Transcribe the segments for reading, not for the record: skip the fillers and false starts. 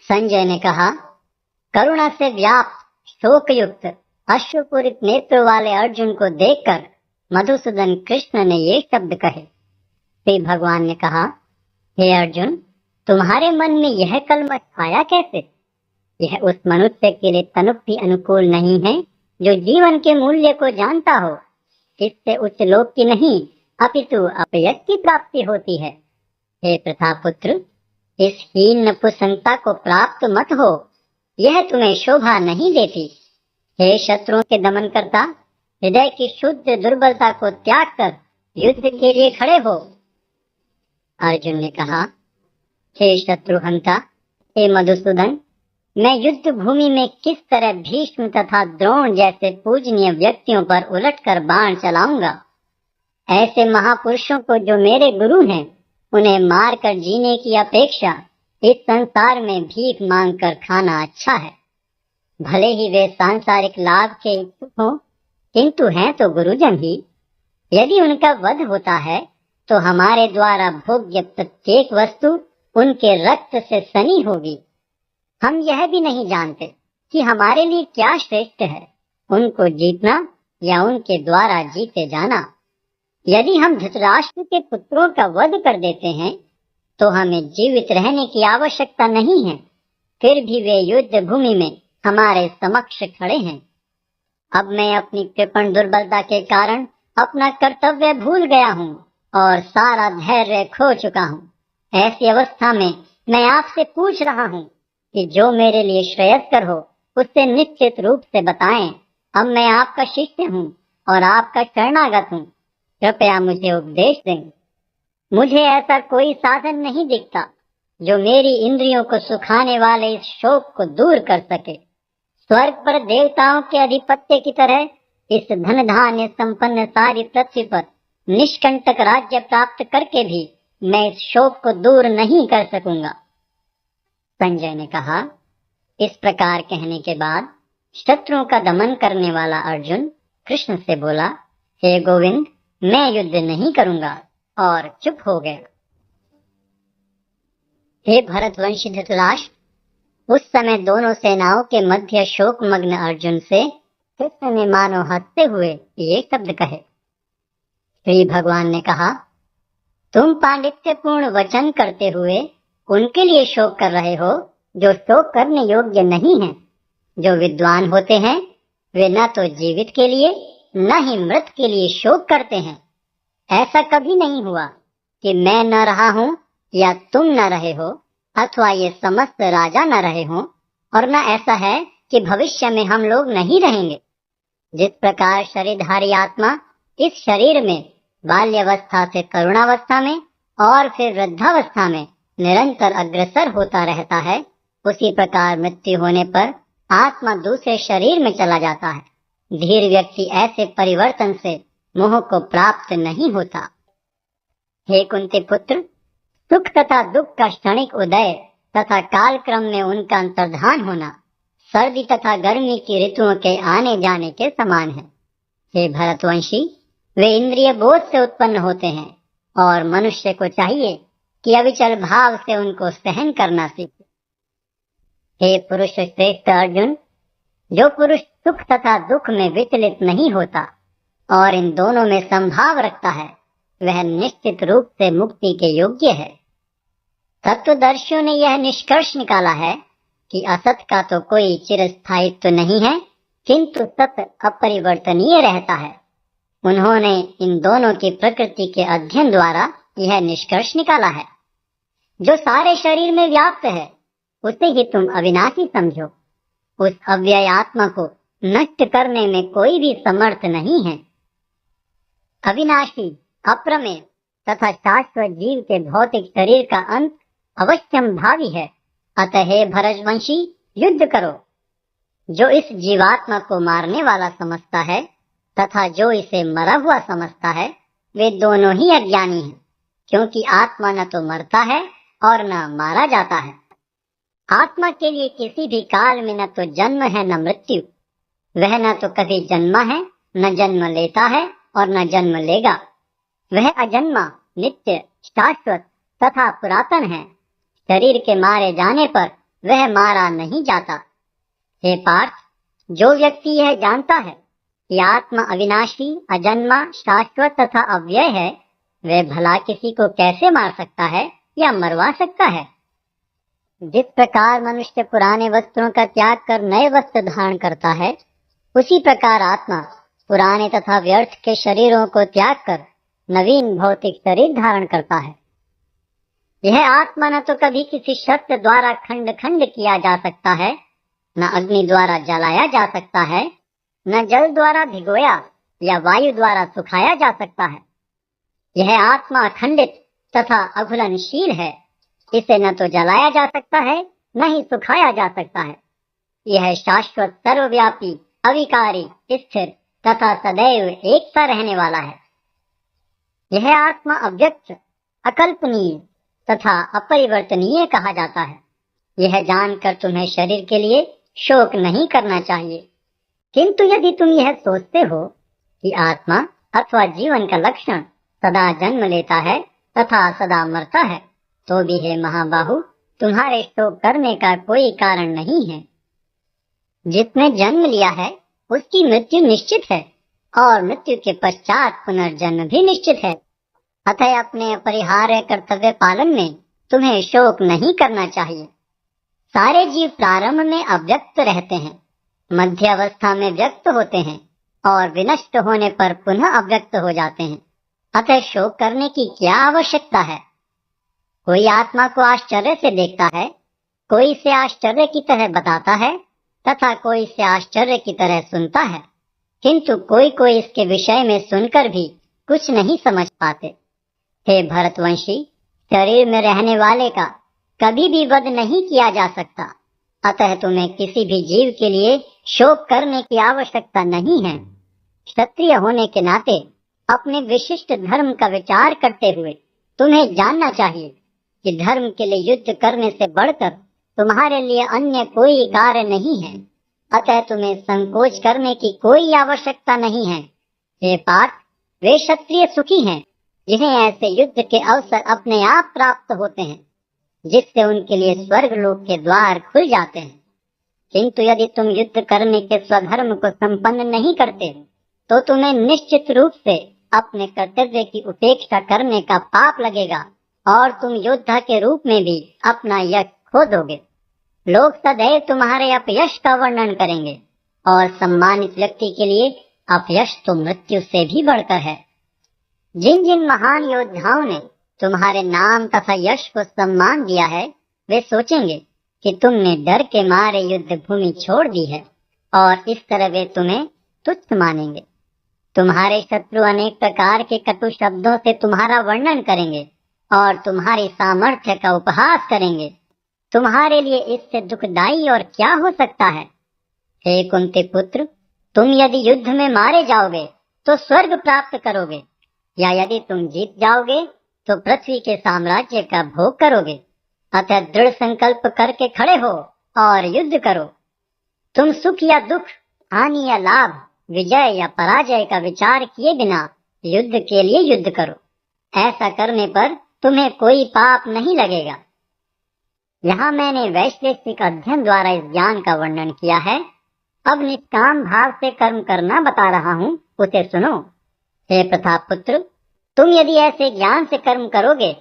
संजय ने कहा, करुणा से व्याप्त शोकयुक्त अश्रुपूरित नेत्रों वाले अर्जुन को देखकर मधुसूदन कृष्ण ने ये शब्द कहे। श्री भगवान ने कहा, हे अर्जुन, तुम्हारे मन में यह कलमश आया कैसे? यह उस मनुष्य के लिए तनिक भी अनुकूल नहीं है जो जीवन के मूल्य को जानता हो। इससे उच्च लोक की नहीं अपितु अपयश की प्राप्ति होती है। हे प्रतापुत्र, इस हीन नपुंसकता को प्राप्त मत हो, यह तुम्हें शोभा नहीं देती। हे शत्रुओं के दमन करता, हृदय की शुद्ध दुर्बलता को त्याग कर युद्ध के लिए खड़े हो। अर्जुन ने कहा, हे शत्रुहंता, हे मधुसूदन, मैं युद्ध भूमि में किस तरह भीष्म तथा द्रोण जैसे पूजनीय व्यक्तियों पर उलटकर बाण चलाऊंगा। ऐसे महापुरुषों को जो मेरे गुरु हैं, उन्हें मारकर जीने की अपेक्षा इस संसार में भीख मांगकर खाना अच्छा है। भले ही वे सांसारिक लाभ के इच्छुक हों, किंतु हैं तो गुरुजन ही। यदि उनका वध होता है तो हमारे द्वारा भोग्य प्रत्येक वस्तु उनके रक्त से सनी होगी। हम यह भी नहीं जानते कि हमारे लिए क्या श्रेष्ठ है, उनको जीतना या उनके द्वारा जीते जाना। यदि हम धृतराष्ट्र के पुत्रों का वध कर देते हैं तो हमें जीवित रहने की आवश्यकता नहीं है, फिर भी वे युद्ध भूमि में हमारे समक्ष खड़े हैं। अब मैं अपनी कृपण दुर्बलता के कारण अपना कर्तव्य भूल गया हूँ और सारा धैर्य खो चुका हूँ। ऐसी अवस्था में मैं आपसे पूछ रहा हूँ कि जो मेरे लिए श्रेयस्कर हो उससे निश्चित रूप से बताएं। अब मैं आपका शिष्य हूँ और आपका शरणागत हूँ, कृपया मुझे उपदेश दें। मुझे ऐसा कोई साधन नहीं दिखता जो मेरी इंद्रियों को सुखाने वाले इस शोक को दूर कर सके। स्वर्ग पर देवताओं के अधिपत्य की तरह इस धन धान्य संपन्न सारी पृथ्वी पर निष्कंटक राज्य प्राप्त करके भी मैं इस शोक को दूर नहीं कर सकूंगा। संजय ने कहा, इस प्रकार कहने के बाद शत्रुओं का दमन करने वाला अर्जुन कृष्ण से बोला, हे गोविंद, मैं युद्ध नहीं करूंगा, और चुप हो गया। हे भरतवंशी धृतराष्ट्र, उस समय दोनों सेनाओं के मध्य शोकमग्न अर्जुन से कृष्ण ने मानो हंसते हुए ये शब्द कहे। श्री भगवान ने कहा, तुम पांडित्यपूर्ण वचन करते हुए उनके लिए शोक कर रहे हो जो शोक करने योग्य नहीं है। जो विद्वान होते हैं वे न तो जीवित के लिए न ही मृत के लिए शोक करते हैं। ऐसा कभी नहीं हुआ कि मैं न रहा हूँ या तुम न रहे हो, अथवा ये समस्त राजा न रहे हों, और न ऐसा है कि भविष्य में हम लोग नहीं रहेंगे। जिस प्रकार शरीरधारी आत्मा इस शरीर में बाल्यावस्था से करुणावस्था में और फिर वृद्धावस्था में निरंतर अग्रसर होता रहता है, उसी प्रकार मृत्यु होने पर आत्मा दूसरे शरीर में चला जाता है। धीर व्यक्ति ऐसे परिवर्तन से मोह को प्राप्त नहीं होता। हे कुंती पुत्र, सुख तथा दुख का क्षणिक उदय तथा कालक्रम में उनका अंतर्धान होना सर्दी तथा गर्मी की ऋतुओं के आने जाने के समान है। हे भरतवंशी, वे इंद्रिय बोध से उत्पन्न होते हैं और मनुष्य को चाहिए कि अविचल भाव से उनको सहन करना सीखे। हे पुरुष श्रेष्ठ अर्जुन, जो पुरुष सुख तथा दुख में विचलित नहीं होता और इन दोनों में संभाव रखता है, वह निश्चित रूप से मुक्ति के योग्य है। तत्वदर्शियों ने यह निष्कर्ष निकाला है कि असत का तो कोई चिरस्थायित्व तो नहीं है, किंतु सत अपरिवर्तनीय रहता है। उन्होंने इन दोनों की प्रकृति के अध्ययन द्वारा यह निष्कर्ष निकाला है। जो सारे शरीर में व्याप्त है उसे ही तुम अविनाशी समझो। उस अव्यय आत्मा को नष्ट करने में कोई भी समर्थ नहीं है। अविनाशी, अप्रमेय तथा शाश्वत जीव के भौतिक शरीर का अंत अवश्यम भावी है। अतः हे भरतवंशी, युद्ध करो। जो इस जीवात्मा को मारने वाला समझता है तथा जो इसे मरा हुआ समझता है, वे दोनों ही अज्ञानी हैं, क्योंकि आत्मा न तो मरता है और न मारा जाता है। आत्मा के लिए किसी भी काल में न तो जन्म है न मृत्यु। वह न तो कभी जन्मा है, न जन्म लेता है और न जन्म लेगा। वह अजन्मा, नित्य, शाश्वत तथा पुरातन है। शरीर के मारे जाने पर वह मारा नहीं जाता। हे पार्थ, जो व्यक्ति यह जानता है कि आत्मा अविनाशी, अजन्मा, शाश्वत तथा अव्यय है, वह भला किसी को कैसे मार सकता है या मरवा सकता है। जिस प्रकार मनुष्य पुराने वस्त्रों का त्याग कर नए वस्त्र धारण करता है, उसी प्रकार आत्मा पुराने तथा व्यर्थ के शरीरों को त्याग कर नवीन भौतिक शरीर धारण करता है। यह आत्मा न तो कभी किसी शस्त्र द्वारा खंड खंड किया जा सकता है, न अग्नि द्वारा जलाया जा सकता है, न जल द्वारा भिगोया या वायु द्वारा सुखाया जा सकता है। यह आत्मा अखंडित तथा अघुलनशील है। इसे न तो जलाया जा सकता है, न ही सुखाया जा सकता है। यह शाश्वत, सर्वव्यापी, अविकारी, स्थिर तथा सदैव एक सा रहने वाला है। यह आत्मा अव्यक्त, अकल्पनीय तथा अपरिवर्तनीय कहा जाता है। यह जानकर तुम्हें शरीर के लिए शोक नहीं करना चाहिए। किंतु यदि तुम यह सोचते हो कि आत्मा अथवा जीवन का लक्षण सदा जन्म लेता है तथा सदा मरता है, तो भी हे महाबाहु, तुम्हारे शोक करने का कोई कारण नहीं है। जिसने जन्म लिया है उसकी मृत्यु निश्चित है, और मृत्यु के पश्चात पुनर्जन्म भी निश्चित है। अतः अपने अपरिहार्य कर्तव्य पालन में तुम्हें शोक नहीं करना चाहिए। सारे जीव प्रारंभ में अव्यक्त रहते हैं, मध्य अवस्था में व्यक्त होते हैं और विनष्ट होने पर पुनः अव्यक्त हो जाते हैं। अतः शोक करने की क्या आवश्यकता है। कोई आत्मा को आश्चर्य से देखता है, कोई इसे आश्चर्य की तरह बताता है तथा कोई इसे आश्चर्य की तरह सुनता है, किंतु कोई कोई इसके विषय में सुनकर भी कुछ नहीं समझ पाते। हे भरतवंशी, शरीर में रहने वाले का कभी भी वध नहीं किया जा सकता। अतः तुम्हें किसी भी जीव के लिए शोक करने की आवश्यकता नहीं है। क्षत्रिय होने के नाते अपने विशिष्ट धर्म का विचार करते हुए तुम्हें जानना चाहिए कि धर्म के लिए युद्ध करने से बढ़कर तुम्हारे लिए अन्य कोई कार्य नहीं है। अतः तुम्हें संकोच करने की कोई आवश्यकता नहीं है। हे पार्थ, वे क्षत्रिय सुखी हैं जिन्हें ऐसे युद्ध के अवसर अपने आप प्राप्त होते हैं, जिससे उनके लिए स्वर्ग लोक के द्वार खुल जाते हैं। किंतु यदि तुम युद्ध करने के स्वधर्म को संपन्न नहीं करते, तो तुम्हें निश्चित रूप से अपने कर्तव्य की उपेक्षा करने का पाप लगेगा और तुम योद्धा के रूप में भी अपना यश खो दोगे। लोग सदैव तुम्हारे अपयश का वर्णन करेंगे, और सम्मानित व्यक्ति के लिए अपयश तो मृत्यु से भी बढ़कर है। जिन जिन महान योद्धाओं ने तुम्हारे नाम तथा यश को सम्मान दिया है, वे सोचेंगे कि तुमने डर के मारे युद्ध भूमि छोड़ दी है, और इस तरह वे तुम्हें तुच्छ मानेंगे। तुम्हारे शत्रु अनेक प्रकार के कटु शब्दों से तुम्हारा वर्णन करेंगे और तुम्हारी सामर्थ्य का उपहास करेंगे। तुम्हारे लिए इससे दुखदाई और क्या हो सकता है। हे कुंती पुत्र, तुम यदि युद्ध में मारे जाओगे तो स्वर्ग प्राप्त करोगे, या यदि तुम जीत जाओगे तो पृथ्वी के साम्राज्य का भोग करोगे। अतः दृढ़ संकल्प करके खड़े हो और युद्ध करो। तुम सुख या दुख, हानि या लाभ, विजय या पराजय का विचार किए बिना युद्ध के लिए युद्ध करो। ऐसा करने पर तुम्हें कोई पाप नहीं लगेगा। यहाँ मैंने वैश्लेषिक अध्ययन द्वारा इस ज्ञान का वर्णन किया है। अब निष्काम भाव से कर्म करना बता रहा हूँ, उसे सुनो। हे प्रताप पुत्र, तुम यदि ऐसे ज्ञान से कर्म करोगे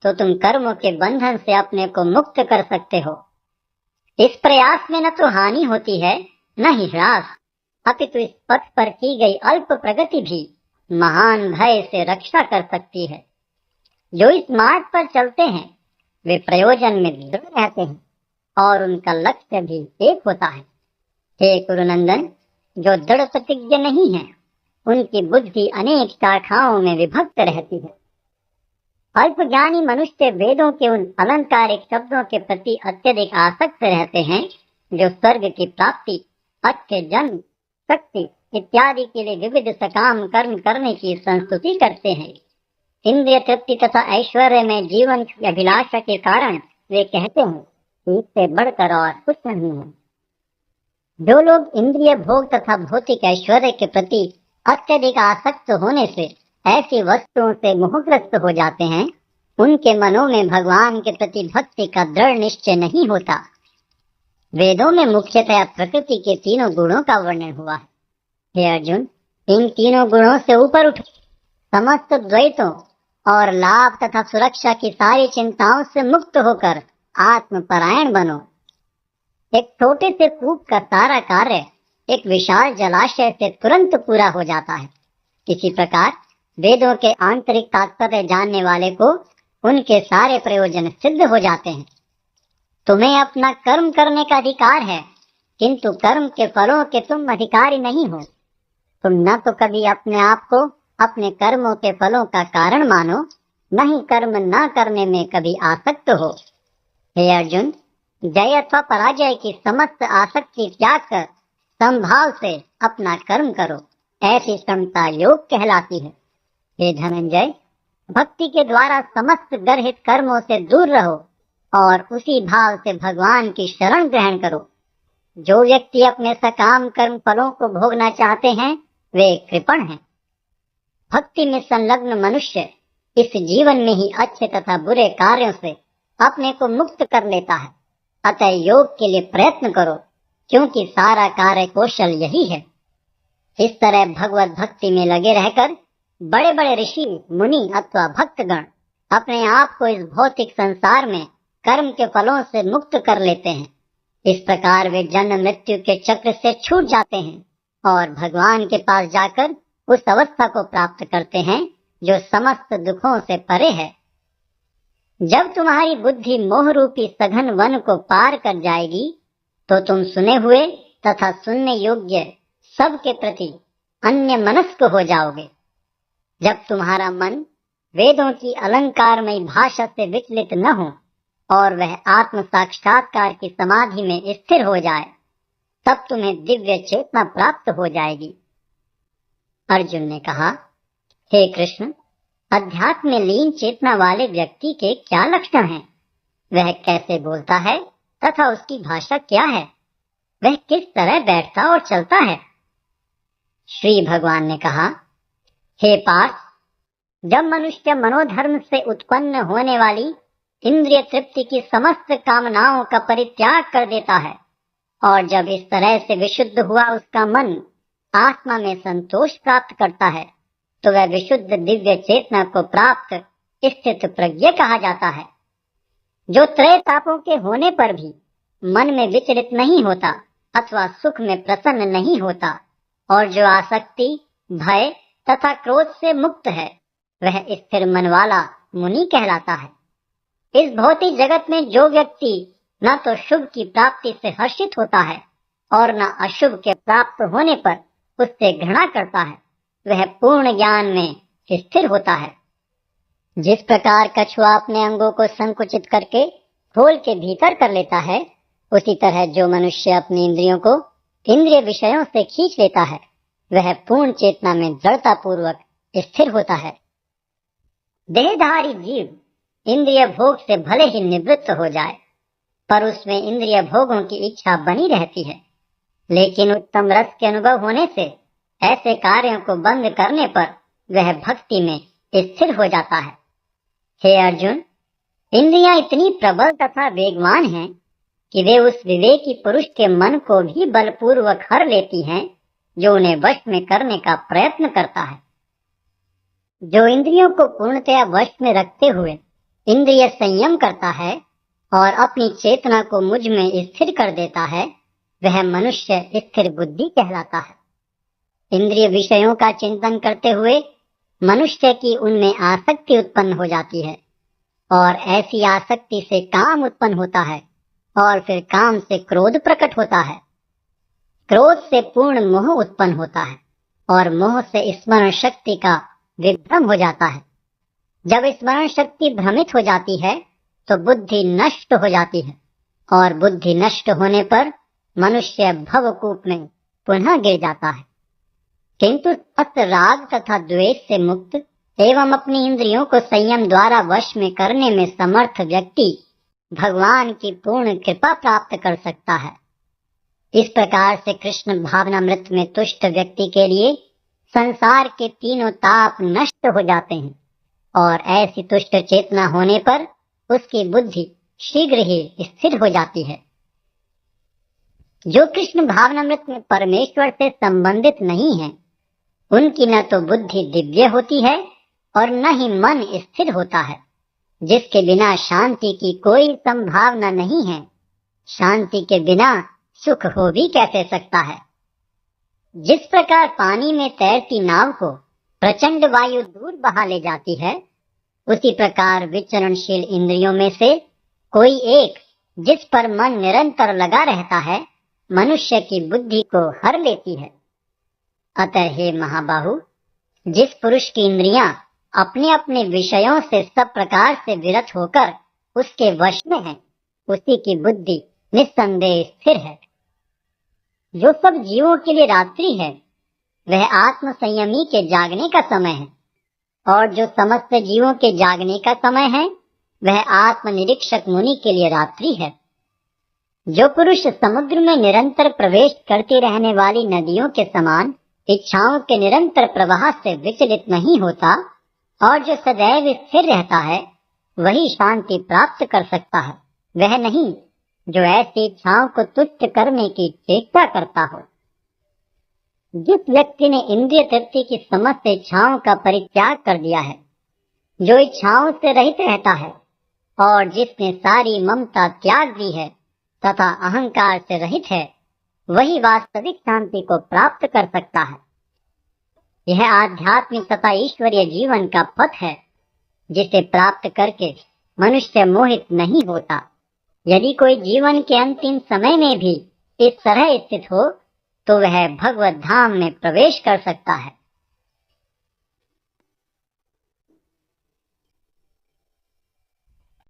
तो तुम कर्मों के बंधन से अपने को मुक्त कर सकते हो। इस प्रयास में न तो हानि होती है न ही ह्रास, अपितु इस पथ पर की गई अल्प प्रगति भी महान भय से रक्षा कर सकती है। जो इस मार्ग पर चलते हैं वे प्रयोजन में दृढ़ रहते हैं और उनका लक्ष्य भी एक होता है। हे कुरुनंदन, जो दृढ़ प्रतिज्ञ नहीं है उनकी बुद्धि अनेक शाखाओं में विभक्त रहती है। अल्पज्ञानी मनुष्य वेदों के उन अलंकारिक शब्दों के प्रति अत्यधिक आसक्त रहते हैं जो स्वर्ग की प्राप्ति, अच्छे जन्म, शक्ति इत्यादि के लिए विविध सकाम कर्म करने की संस्तुति करते हैं। इंद्रिय तृप्ति तथा ऐश्वर्य में जीवन की अभिलाषा के कारण वे कहते हैं कि इससे बढ़कर और कुछ नहीं है। जो लोग इंद्रिय भोग तथा भौतिक ऐश्वर्य के प्रति अत्यधिक आसक्त होने से ऐसी वस्तुओं से मोहग्रस्त हो जाते हैं, उनके मनों में भगवान के प्रति भक्ति का दृढ़ निश्चय नहीं होता। वेदों में मुख्यतया प्रकृति के तीनों गुणों का वर्णन हुआ है। हे अर्जुन, इन तीनों गुणों से ऊपर उठो, समस्त द्वैतों और लाभ तथा सुरक्षा की सारी चिंताओं से मुक्त होकर आत्मपरायण बनो। एक छोटे से कूप का सारा कार्य एक विशाल जलाशय से तुरंत पूरा हो जाता है। इसी प्रकार वेदों के आंतरिक तात्पर्य जानने वाले को उनके सारे प्रयोजन सिद्ध हो जाते हैं। तुम्हें अपना कर्म करने का अधिकार है, किंतु कर्म के फलों के तुम अधिकारी नहीं हो। तुम न तो कभी अपने आप को अपने कर्मों के फलों का कारण मानो, न ही कर्म न करने में कभी आसक्त हो। हे अर्जुन, जय अथवा पराजय की समस्त आसक्ति त्याग कर समभाव से अपना कर्म करो। ऐसी समता योग कहलाती है। हे धनंजय, भक्ति के द्वारा समस्त गर्हित कर्मों से दूर रहो और उसी भाव से भगवान की शरण ग्रहण करो। जो व्यक्ति अपने सकाम कर्म फलों को भोगना चाहते हैं वे कृपण हैं। भक्ति में संलग्न मनुष्य इस जीवन में ही अच्छे तथा बुरे कार्यों से अपने को मुक्त कर लेता है। अतः योग के लिए प्रयत्न करो, क्योंकि सारा कार्य कौशल यही है। इस तरह भगवत भक्ति में लगे रहकर बड़े बड़े ऋषि, मुनि अथवा भक्तगण अपने आप को इस भौतिक संसार में कर्म के फलों से मुक्त कर लेते हैं। इस प्रकार वे जन्म मृत्यु के चक्र से छूट जाते हैं और भगवान के पास जाकर उस अवस्था को प्राप्त करते हैं जो समस्त दुखों से परे है। जब तुम्हारी बुद्धि मोह रूपी सघन वन को पार कर जाएगी तो तुम सुने हुए तथा सुनने योग्य सब के प्रति अन्य मनस्क हो जाओगे। जब तुम्हारा मन वेदों की अलंकारमयी भाषा से विचलित न हो और वह आत्म साक्षात्कार की समाधि में स्थिर हो जाए, तब तुम्हें दिव्य चेतना प्राप्त हो जाएगी। अर्जुन ने कहा, हे कृष्ण, अध्यात्म में लीन चेतना वाले व्यक्ति के क्या लक्षण हैं? वह कैसे बोलता है तथा उसकी भाषा क्या है? वह किस तरह बैठता और चलता है? श्री भगवान ने कहा, हे पार्थ, जब मनुष्य मनोधर्म से उत्पन्न होने वाली इंद्रिय तृप्ति की समस्त कामनाओं का परित्याग कर देता है और जब इस तरह से विशुद्ध हुआ उसका मन आत्मा में संतोष प्राप्त करता है, तो वह विशुद्ध दिव्य चेतना को प्राप्त स्थित प्रज्ञ कहा जाता है, जो त्रय तापों के होने पर भी मन में विचलित नहीं होता अथवा सुख में प्रसन्न नहीं होता और जो आसक्ति, भय तथा क्रोध से मुक्त है, वह स्थिर मन वाला मुनि कहलाता है। इस भौतिक जगत में जो व्यक्ति न तो शुभ की प्राप्ति से हर्षित होता है और न अशुभ के प्राप्त होने पर उससे घृणा करता है, वह पूर्ण ज्ञान में स्थिर होता है। जिस प्रकार कछुआ अपने अंगों को संकुचित करके खोल के भीतर कर लेता है, उसी तरह जो मनुष्य अपनी इंद्रियों को इंद्रिय विषयों से खींच लेता है, वह पूर्ण चेतना में दृढ़ता पूर्वक स्थिर होता है। देहधारी जीव इंद्रिय भोग से भले ही निवृत्त हो जाए, पर उसमें इंद्रिय भोगों की इच्छा बनी रहती है। लेकिन उत्तम रस के अनुभव होने से ऐसे कार्यों को बंद करने पर वह भक्ति में स्थिर हो जाता है। हे अर्जुन, इंद्रियां इतनी प्रबल तथा वेगवान हैं कि वे उस विवेकी पुरुष के मन को भी बलपूर्वक हर लेती हैं जो उन्हें वश में करने का प्रयत्न करता है। जो इंद्रियों को पूर्णतया वश में रखते हुए इंद्रिय संयम करता है और अपनी चेतना को मुझ में स्थिर कर देता है, वह मनुष्य स्थिर बुद्धि कहलाता है। इंद्रिय विषयों का चिंतन करते हुए मनुष्य की उनमें आसक्ति उत्पन्न हो जाती है और ऐसी आसक्ति से काम उत्पन्न होता है और फिर काम से क्रोध प्रकट होता है। क्रोध से पूर्ण मोह उत्पन्न होता है और मोह से स्मरण शक्ति का विभ्रम हो जाता है। जब स्मरण शक्ति भ्रमित हो जाती है तो बुद्धि नष्ट हो जाती है और बुद्धि नष्ट होने पर मनुष्य भवकूप में पुनः गिर जाता है। किंतु सत राग तथा द्वेष से मुक्त एवं अपनी इंद्रियों को संयम द्वारा वश में करने में समर्थ व्यक्ति भगवान की पूर्ण कृपा प्राप्त कर सकता है। इस प्रकार से कृष्ण भावनामृत में तुष्ट व्यक्ति के लिए संसार के तीनों ताप नष्ट हो जाते हैं और ऐसी तुष्ट चेतना होने पर उसकी बुद्धि शीघ्र ही स्थिर हो जाती है। जो कृष्ण भावनामृत में परमेश्वर से संबंधित नहीं है, उनकी न तो बुद्धि दिव्य होती है और न ही मन स्थिर होता है, जिसके बिना शांति की कोई संभावना नहीं है। शांति के बिना सुख हो भी कैसे सकता है। जिस प्रकार पानी में तैरती नाव को प्रचंड वायु दूर बहा ले जाती है, उसी प्रकार विचरणशील इंद्रियों में से कोई एक, जिस पर मन निरंतर लगा रहता है, मनुष्य की बुद्धि को हर लेती है। अतः हे महाबाहु, जिस पुरुष की इंद्रियां अपने अपने विषयों से सब प्रकार से विरत होकर उसके वश में है, उसी की बुद्धि निस्संदेह स्थिर है। जो सब जीवों के लिए रात्रि है, वह आत्म संयमी के जागने का समय है, और जो समस्त जीवों के जागने का समय है, वह आत्मनिरीक्षक मुनि के लिए रात्रि है। जो पुरुष समुद्र में निरंतर प्रवेश करती रहने वाली नदियों के समान इच्छाओं के निरंतर प्रवाह से विचलित नहीं होता और जो सदैव स्थिर रहता है, वही शांति प्राप्त कर सकता है, वह नहीं जो ऐसी इच्छाओं को तुच्छ करने की चेष्टा करता हो। जिस व्यक्ति ने इंद्रिय तृप्ति की समस्त इच्छाओं का परित्याग कर दिया है, जो इच्छाओं से रहित रहता है और जिसने सारी ममता त्याग दी है तथा अहंकार से रहित है, वही वास्तविक शांति को प्राप्त कर सकता है। यह आध्यात्मिक तथा ईश्वरीय जीवन का पथ है, जिसे प्राप्त करके मनुष्य मोहित नहीं होता। यदि कोई जीवन के अंतिम समय में भी इस तरह स्थित हो, तो वह भगवत धाम में प्रवेश कर सकता है।